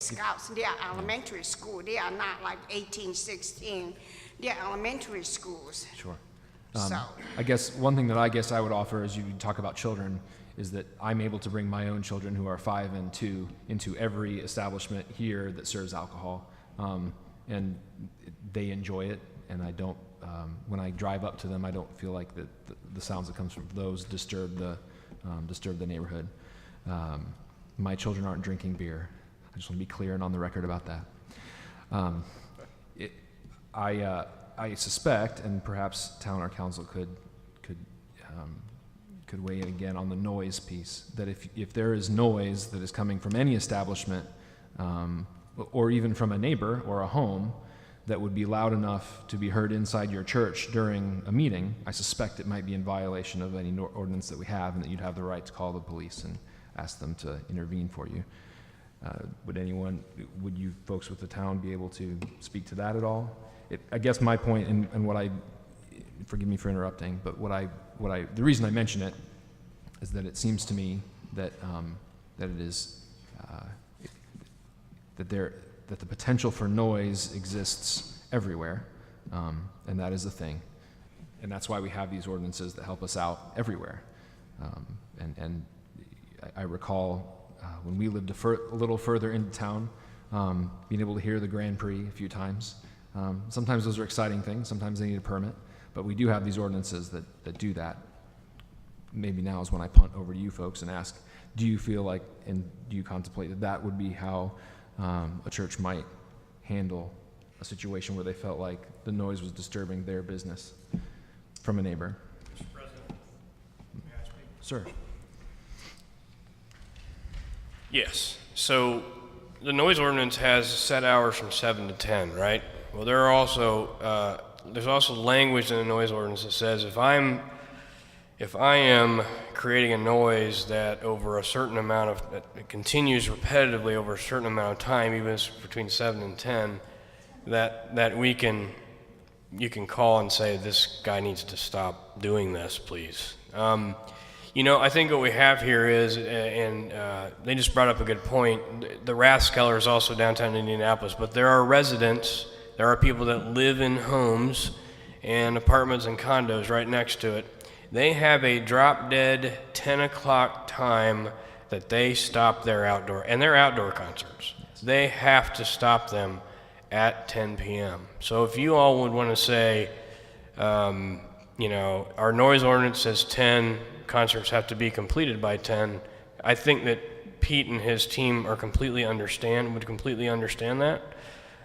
Scouts, they are elementary school. They are not like 18, 16. They are elementary schools. Sure. So I guess one thing that I would offer as you talk about children is that I'm able to bring my own children who are 5 and 2 into every establishment here that serves alcohol, and they enjoy it. And I don't, when I drive up to them, I don't feel like that the sounds that comes from those disturb the neighborhood. My children aren't drinking beer. I just want to be clear and on the record about that. I suspect, and perhaps town or council could weigh in again on the noise piece, that if there is noise that is coming from any establishment, or even from a neighbor or a home, that would be loud enough to be heard inside your church during a meeting, I suspect it might be in violation of any ordinance that we have, and that you'd have the right to call the police and ask them to intervene for you. Would you folks with the town be able to speak to that at all? I guess my point, and what forgive me for interrupting, but the reason I mention it is that it seems to me that it is that the potential for noise exists everywhere, and that is a thing, and that's why we have these ordinances that help us out everywhere. And I recall when we lived a little further into town, being able to hear the Grand Prix a few times. Sometimes those are exciting things. Sometimes they need a permit, but we do have these ordinances that do that. Maybe now is when I punt over to you folks and ask, do you feel like, and do you contemplate that would be how a church might handle a situation where they felt like the noise was disturbing their business from a neighbor? Mr. President, may I speak? Sir. Yes. So the noise ordinance has set hours from 7 to 10, right? Well, there's also language in the noise ordinance that says if I am creating a noise that over a certain amount that it continues repetitively over a certain amount of time, even if it's between 7 and 10, that you can call and say, this guy needs to stop doing this, please. I think what we have here is, and they just brought up a good point, the Rathskeller is also downtown Indianapolis, but there are residents, there are people that live in homes and apartments and condos right next to it. They have a drop-dead 10 o'clock time that they stop their outdoor concerts. They have to stop them at 10 p.m. So if you all would want to say, our noise ordinance says 10, concerts have to be completed by 10, I think that Pete and his team would completely understand that.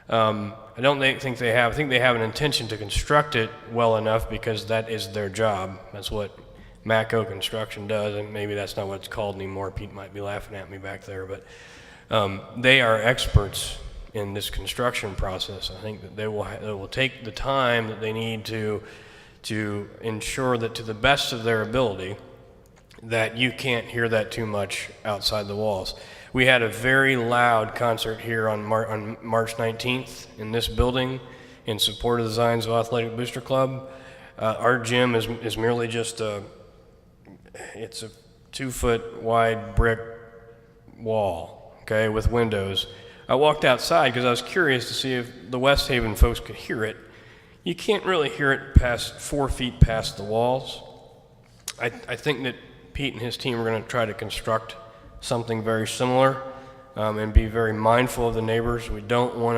I think they have an intention to construct it well enough because that is their job. That's what Matco Construction does, and maybe that's not what it's called anymore. Pete might be laughing at me back there, but they are experts in this construction process. I think that they will take the time that they need to ensure that to the best of their ability that you can't hear that too much outside the walls. We had a very loud concert here on March 19th in this building in support of the Zionsville Athletic Booster Club. Our gym is merely just it's a 2-foot wide brick wall, okay, with windows. I walked outside because I was curious to see if the West Haven folks could hear it. You can't really hear it past 4 feet past the walls. I think that Pete and his team are going to try to construct something very similar and be very mindful of the neighbors. We don't want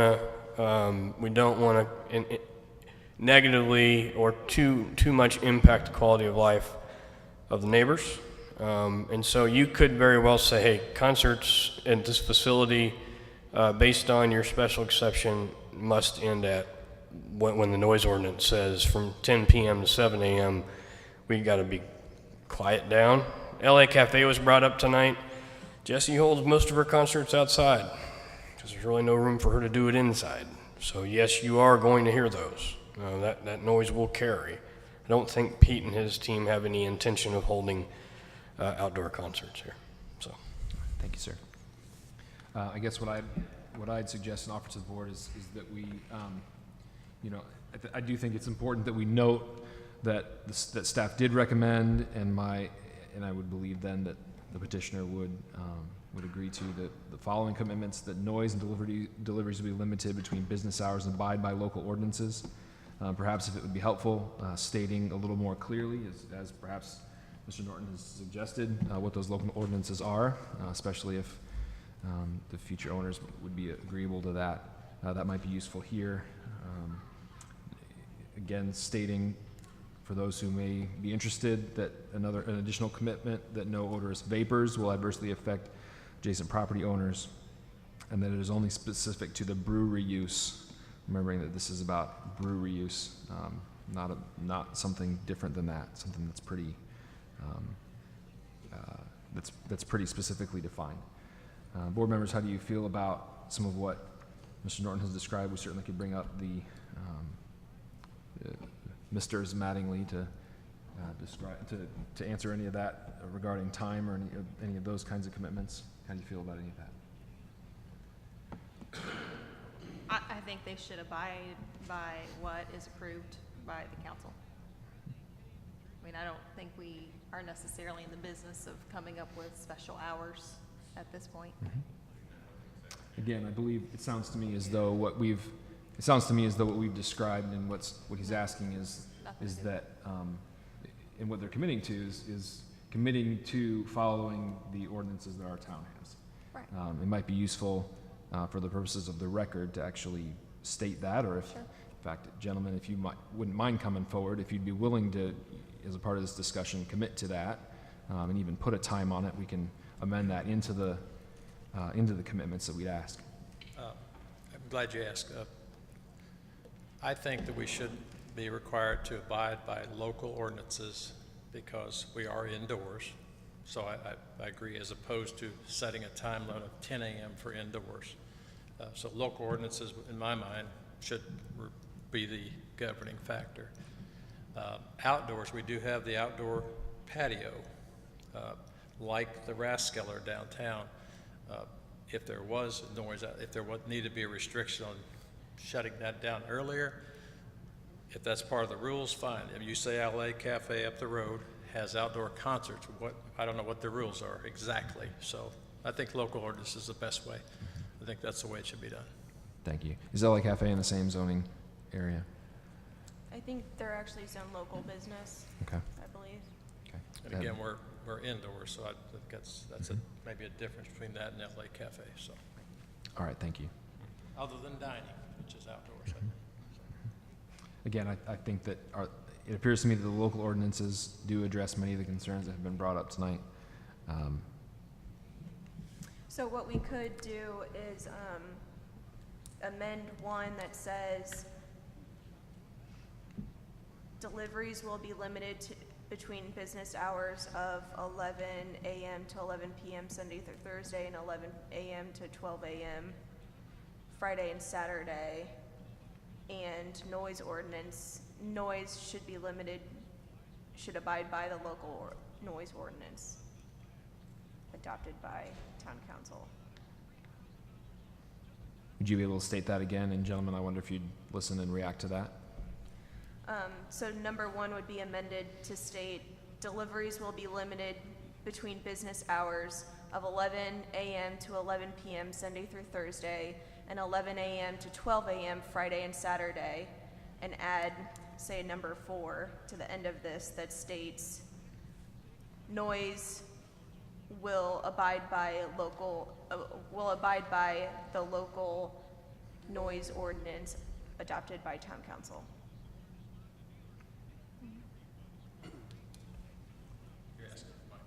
to negatively or too much impact the quality of life of the neighbors. And so you could very well say, hey, concerts at this facility, based on your special exception, must end at when the noise ordinance says from 10 p.m. to 7 a.m. we got to be quiet down. LA Cafe was brought up tonight. Jessie holds most of her concerts outside because there's really no room for her to do it inside. So yes, you are going to hear those. That noise will carry. I don't think Pete and his team have any intention of holding outdoor concerts here. So, thank you, sir. I guess what I'd suggest and offer to the board is that we, I do think it's important that we note that that staff did recommend, and I would believe then that the petitioner would would agree to the following commitments: that noise and deliveries will be limited between business hours and abide by local ordinances. Perhaps if it would be helpful, stating a little more clearly, as perhaps Mr. Norton has suggested, what those local ordinances are, especially if the future owners would be agreeable to that. That might be useful here. Again, stating for those who may be interested that an additional commitment that no odorous vapors will adversely affect adjacent property owners, and that it is only specific to the brewery use, remembering that this is about brewery use, not something different than that, something that's pretty that's pretty specifically defined. Board members, how do you feel about some of what Mr. Norton has described? We certainly could bring up the Mr. Mattingly to describe to answer any of that regarding time or any of those kinds of commitments. How do you feel about any of that? I think they should abide by what is approved by the council. I mean, I don't think we are necessarily in the business of coming up with special hours at this point. Again, I believe it sounds to me as though what we've described and what he's asking is that and what they're committing to is committing to following the ordinances that our town has. Right. It might be useful for the purposes of the record to actually state that, or if, Sure. in fact, gentlemen, if you wouldn't mind coming forward, if you'd be willing to, as a part of this discussion, commit to that, and even put a time on it, we can amend that into the commitments that we'd ask. I'm glad you asked. I think that we should be required to abide by local ordinances because we are indoors. So I agree, as opposed to setting a time limit of 10 a.m. for indoors. So local ordinances, in my mind, should be the governing factor. Outdoors, we do have the outdoor patio, like the Rathskeller downtown. If there was noise, if there needed to be a restriction on shutting that down earlier, if that's part of the rules, fine. If you say LA Cafe up the road has outdoor concerts, I don't know what the rules are exactly. So I think local ordinance is the best way. I think that's the way it should be done. Thank you. Is LA Cafe in the same zoning area? I think they're actually zoned local business, Okay. I believe. Okay. And again, we're indoors, so I think that's maybe a difference between that and LA Cafe. So, All right. Thank you. other than dining, which is outdoors. Again, I think that it appears to me that the local ordinances do address many of the concerns that have been brought up tonight. So what we could do is amend one that says deliveries will be limited to between business hours of 11 a.m. to 11 p.m. Sunday through Thursday and 11 a.m. to 12 a.m. Friday and Saturday. And noise ordinance, noise should be limited, should abide by the local noise ordinance adopted by town council. Would you be able to state that again? And gentlemen, I wonder if you'd listen and react to that. So number one would be amended to state deliveries will be limited between business hours of 11 a.m. to 11 p.m. Sunday through Thursday and 11 a.m. to 12 a.m. Friday and Saturday, and add, say, number 4 to the end of this that states noise will abide by the local noise ordinance adopted by town council.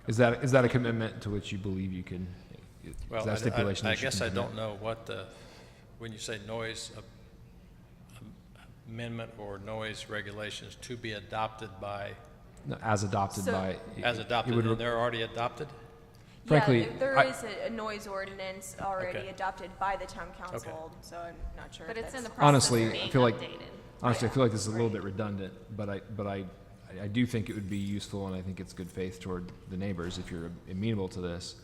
Is that a commitment to which you believe you can? Well, is that stipulation I that you guess can I don't commit? know what when you say noise amendment or noise regulations to be adopted by, No, as adopted So- by. as adopted, it would and they're already adopted? Frankly, yeah, there I- is a noise ordinance already Okay. adopted by the town council, so I'm not sure. But if it's in the that's- process Honestly, of I being feel like- updated. Honestly, I feel like this is a little bit redundant, but I do think it would be useful, and I think it's good faith toward the neighbors if you're amenable to this.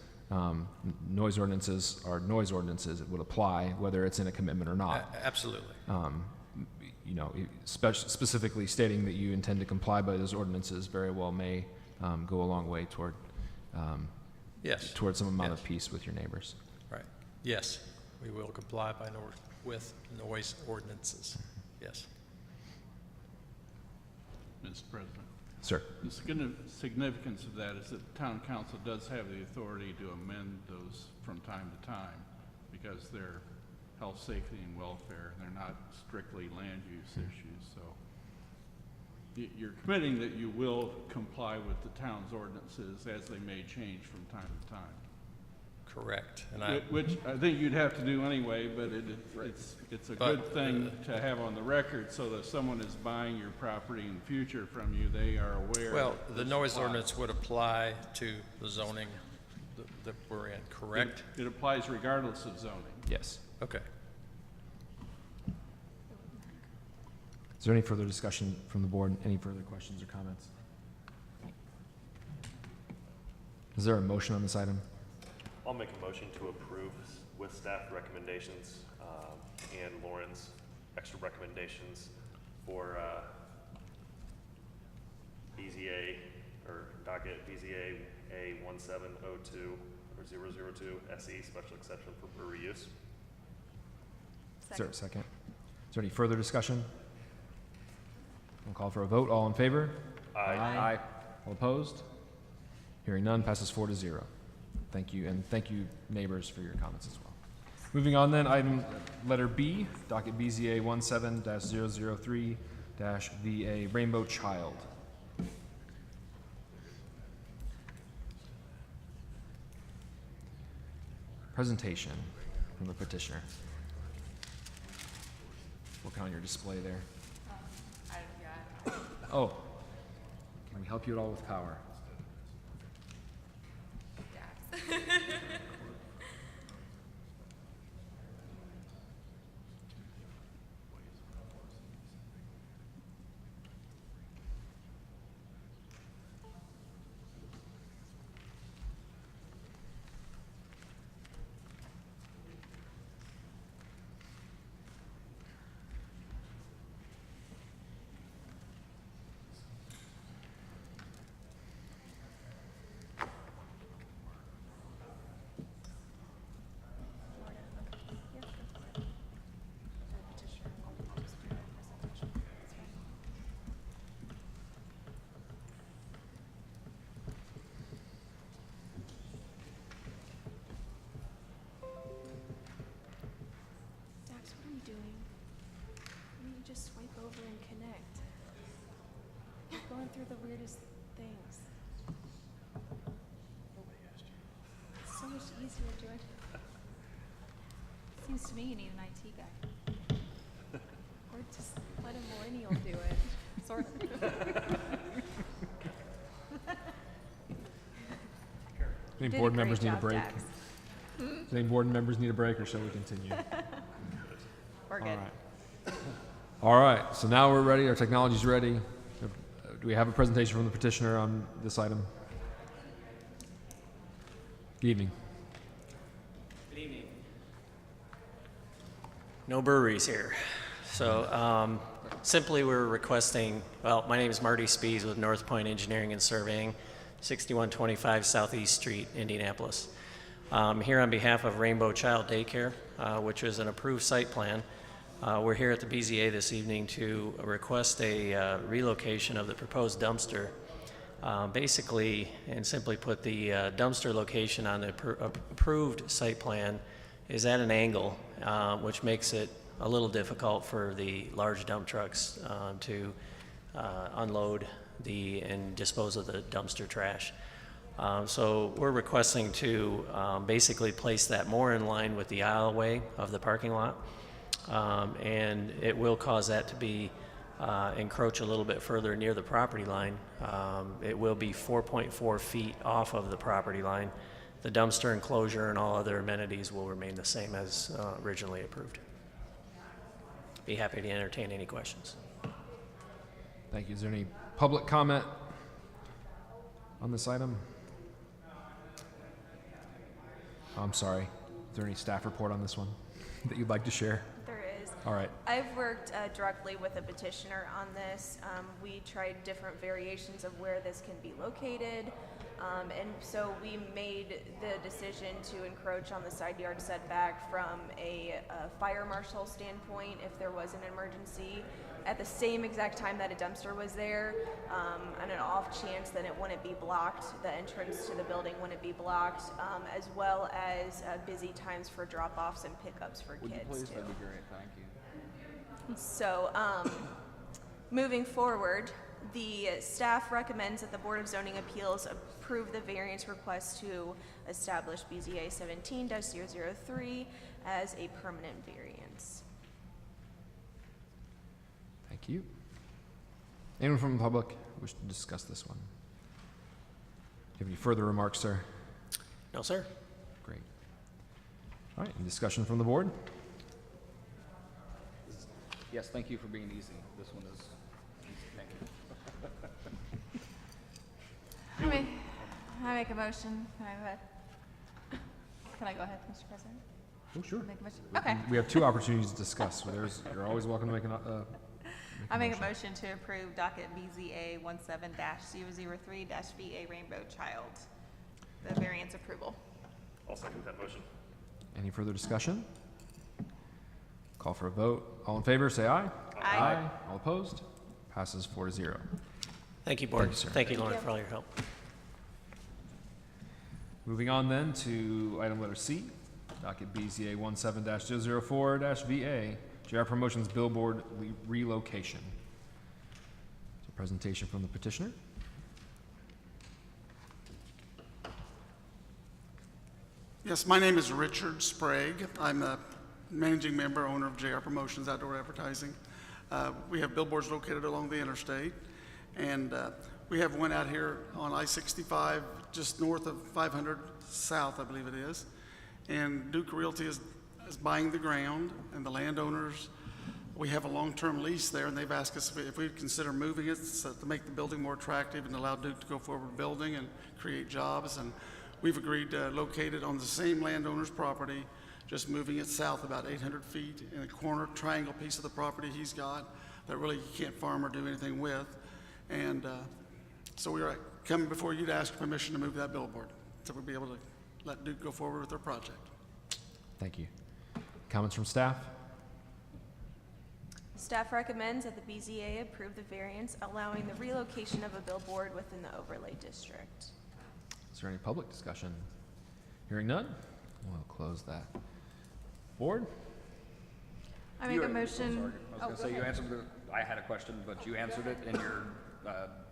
Noise ordinances are noise ordinances. It would apply whether it's in a commitment or not. Absolutely. Specifically stating that you intend to comply by those ordinances very well may go a long way toward Yes. towards some amount Yes. of peace with your neighbors. Right. Yes, we will comply with noise ordinances. Yes. Mr. President. Sir. The significance of that is that the town council does have the authority to amend those from time to time because they're health, safety, and welfare. They're not strictly land use issues. So you're committing that you will comply with the town's ordinances as they may change from time to time. Correct. And Which I think you'd have to do anyway, but it's a good thing to have on the record so that if someone is buying your property in the future from you, they are aware. well, that the this noise applies. ordinance would apply to the zoning that we're in, correct? It applies regardless of zoning. Yes. Okay. Is there any further discussion from the board? Any further questions or comments? Is there a motion on this item? I'll make a motion to approve with staff recommendations and Lauren's extra recommendations for BZA or docket BZA A1702 or 002 SE special exception for brewery use. Is there a second? Is there any further discussion? We'll call for a vote. All in favor? Aye. All opposed? Hearing none, passes 4-0. Thank you, and thank you, neighbors, for your comments as well. Moving on then, item letter B, docket BZA 17-003-VA Rainbow Child. Presentation from the petitioner. Working on your display there. Oh, can we help you at all with power? Dax, what are you doing? Why don't you just swipe over and connect? You're going through the weirdest things. It's so much easier doing. Seems to me you need an IT guy. Or just let a millennial do it. Sort of. Any Did board a members great need a job, break? Dax. Does any board members need a break, or shall we continue? We're good. All right, so now we're ready, our technology's ready. Do we have a presentation from the petitioner on this item? Good evening. Good evening. No breweries here. So simply we're requesting, well, my name is Marty Spees with North Point Engineering and Surveying, 6125 Southeast Street, Indianapolis. Here on behalf of Rainbow Child Daycare, which is an approved site plan. We're here at the BZA this evening to request a relocation of the proposed dumpster. Basically, and simply put, the dumpster location on the approved site plan is at an angle, which makes it a little difficult for the large dump trucks to unload and dispose of the dumpster trash. So we're requesting to basically place that more in line with the aisleway of the parking lot. And it will cause that to be encroach a little bit further near the property line. It will be 4.4 feet off of the property line. The dumpster enclosure and all other amenities will remain the same as originally approved. Be happy to entertain any questions. Thank you. Is there any public comment on this item? I'm sorry. Is there any staff report on this one that you'd like to share? There is. All right. I've worked directly with a petitioner on this. We tried different variations of where this can be located. And so we made the decision to encroach on the side yard setback from a fire marshal standpoint if there was an emergency. At the same exact time that a dumpster was there, on an off chance that it wouldn't be blocked, the entrance to the building wouldn't be blocked, as well as busy times for drop-offs and pickups for Would you kids please? too. That'd be great, thank you. So, moving forward, the staff recommends that the Board of Zoning Appeals approve the variance request to establish BZA 17-003 as a permanent variance. Thank you. Anyone from the public wish to discuss this one? Do you have any further remarks, sir? No, sir. Great. All right, any discussion from the board? Yes, thank you for being easy. This one is easy, thank you. I make a motion. Can I go ahead, Mr. President? Oh, sure. Make a motion? Okay. We have 2 opportunities to discuss, so you're always welcome to make I make a motion to approve docket BZA 17-003-VA Rainbow Child, the variance approval. I'll second that motion. Any further discussion? Call for a vote. All in favor, say aye. Aye. All opposed? Passes 4-0. Thank you, Board. Thank you, sir. Thank you, Lauren, for all your help. Moving on then to item letter C, docket BZA 17-004-VA, JR Promotions Billboard Relocation. It's a presentation from the petitioner. Yes, my name is Richard Sprague. I'm a managing member, owner of JR Promotions Outdoor Advertising. We have billboards located along the interstate, and we have one out here on I-65, just north of 500 South, I believe it is. And Duke Realty is buying the ground, and the landowners, we have a long-term lease there, and they've asked us if we'd consider moving it so to make the building more attractive and allow Duke to go forward building and create jobs. And we've agreed to locate it on the same landowner's property, just moving it south about 800 feet in a corner triangle piece of the property he's got that really he can't farm or do anything with. And so we are coming before you to ask permission to move that billboard, so we'll be able to let Duke go forward with their project. Thank you. Comments from staff? Staff recommends that the BZA approve the variance allowing the relocation of a billboard within the overlay district. Is there any public discussion? Hearing none, we'll close that. Board? I make a motion. I was gonna say, you answered I had a question, but you answered it in your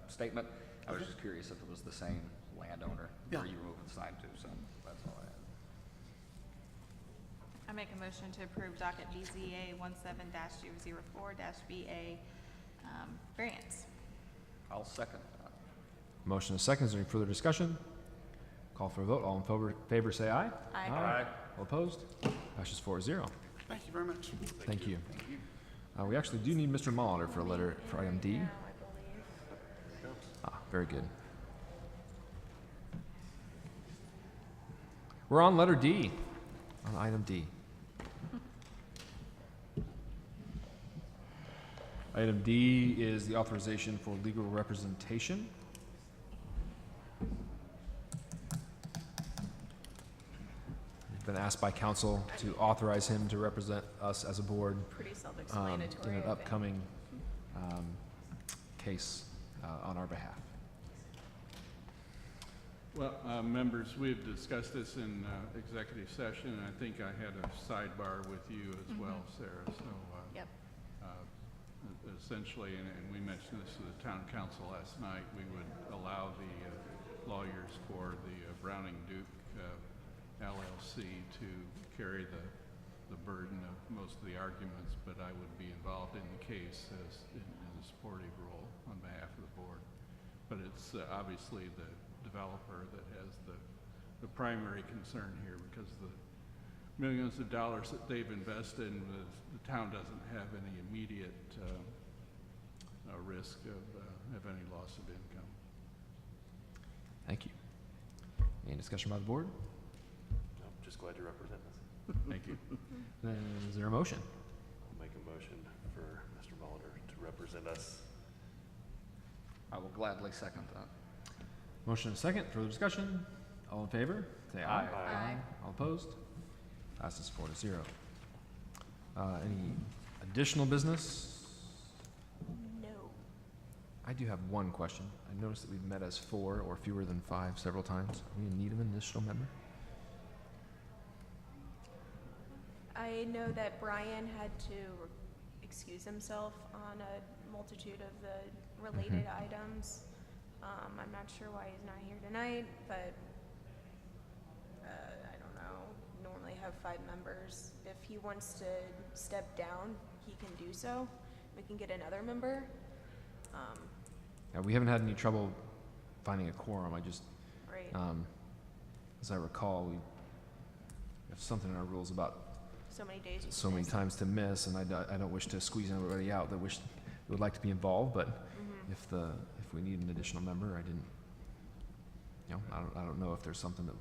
statement. I was just curious if it was the same landowner Yeah. where you were moving the sign to, so that's all I had. I make a motion to approve docket BZA 17-004-VA variance. I'll second that. Motion is second. Is there any further discussion? Call for a vote. All in favor say aye. Aye. All opposed? Passes 4-0. Thank you very much. Thank you. We actually do need Mr. Molitor for a letter for item D. Very good. We're on letter D, on item D. Item D is the authorization for legal representation. We've been asked by council to authorize him to represent us as a board Pretty in self-explanatory. an upcoming case on our behalf. Well, members, we've discussed this in executive session, and I think I had a sidebar with you as well, Sarah. So Yep. essentially, and we mentioned this to the town council last night, we would allow the lawyers for the Browning Duke LLC to carry the burden of most of the arguments, but I would be involved in the case as in a supportive role on behalf of the board. But it's obviously the developer that has the primary concern here, because the millions of dollars that they've invested in, the town doesn't have any immediate risk of any loss of income. Thank you. Any discussion by the board? No, just glad you represent us. Thank you. Then is there a motion? I'll make a motion for Mr. Molitor to represent us. I will gladly second that. Motion and a second, further discussion. All in favor, say aye. Aye. All opposed? Passes 4-0. Any additional business? No. I do have one question. I noticed that we've met as 4 or fewer than 5 several times. We need an additional member? I know that Brian had to excuse himself on a multitude of the related items. I'm not sure why he's not here tonight, but I don't know. Normally have 5 members. If he wants to step down, he can do so. We can get another member. Yeah, we haven't had any trouble finding a quorum. I just, Right. as I recall, we have something in our rules about So many days. so many times to miss, and I don't wish to squeeze anybody out that would like to be involved, but if we need an additional member, I don't know if there's something that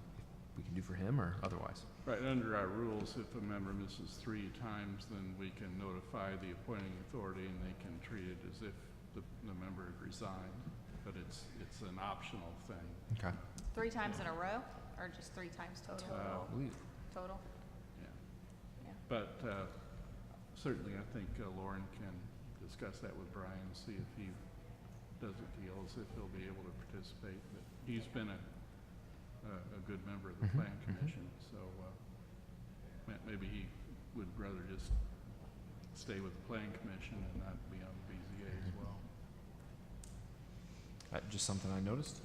we can do for him or otherwise. Right, under our rules, if a member misses 3 times, then we can notify the appointing authority and they can treat it as if the member had resigned, but it's an optional thing. Okay. 3 times in a row, or just 3 times total? Total? Yeah. Yeah. But certainly, I think Lauren can discuss that with Brian, see if he doesn't feel as if he'll be able to participate. But he's been a good member of the Plan Commission, so maybe he would rather just stay with the Plan Commission and not be on the BZA as well. Just something I noticed.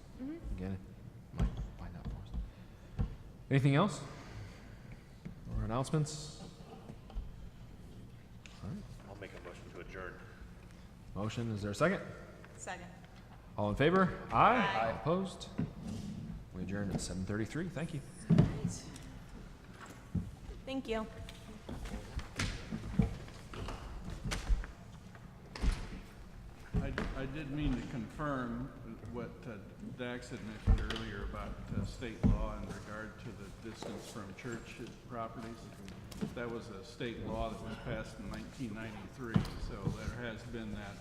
Again, it might find out for us. Anything else? Or announcements? All right. I'll make a motion to adjourn. Motion, is there a second? Second. All in favor? Aye. Aye. Opposed? We adjourn at 7:33. Thank you. Thank you. I did mean to confirm what Dax had mentioned earlier about state law in regard to the distance from church properties. That was a state law that was passed in 1993, so there has been that.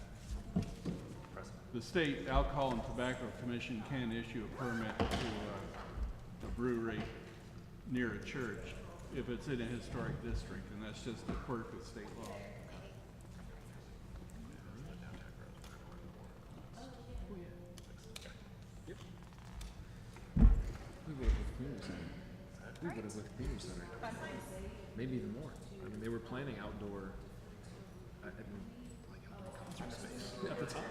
The State Alcohol and Tobacco Commission can issue a permit to a brewery near a church if it's in a historic district, and that's just a quirk of state law. We would have with community center. We would have with community center. Maybe even more. I mean, they were planning outdoor, like outdoor concert space at the time.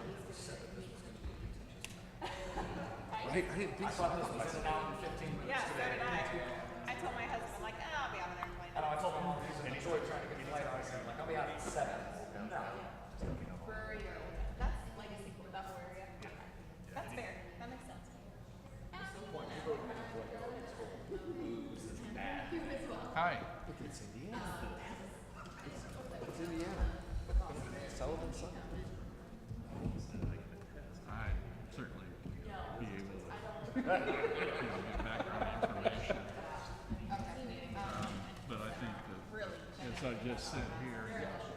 Right? I didn't think so. Yeah, so did I. I told my husband, like, I'll be out of there in 20 minutes. I told my mom, and he's always trying to get me late, I said, like, I'll be out at 7. No. Brewery or, that's legacy, Buffalo area. That's fair, that makes sense. Hi. It's Indiana. It's Indiana. Sullivan's son. I certainly be able to give background information. But I think that, as I just said here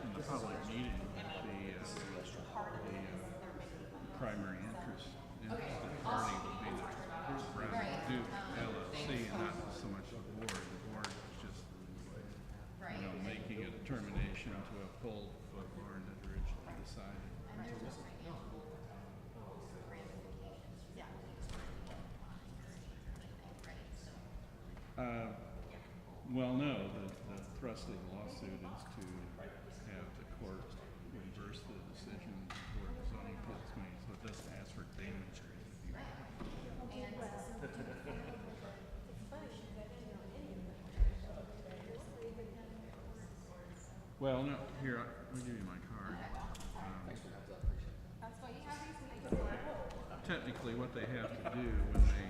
in the public meeting, the primary interested party would be the Brown Duke LLC, and not so much the board. The board was just, making a determination to uphold what Lauren had originally decided. Well, no, the thrust of the lawsuit is to have the court reverse the decision for the zoning appeals committee, so it doesn't ask for damage or anything. Well, no, here, I'll give you my card. Technically, what they have to do when they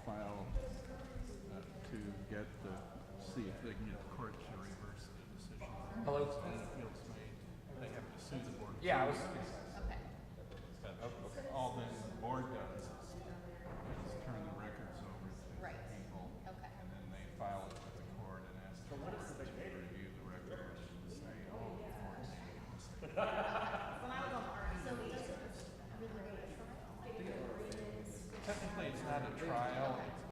file to get see if they can get the court to reverse the decision. Hello? Appeals made, they have to sue the board. Yeah, I was. All the board does is turn the records over to people. And then they file it with the court and ask the court to review the records and say, oh, the court made a mistake. try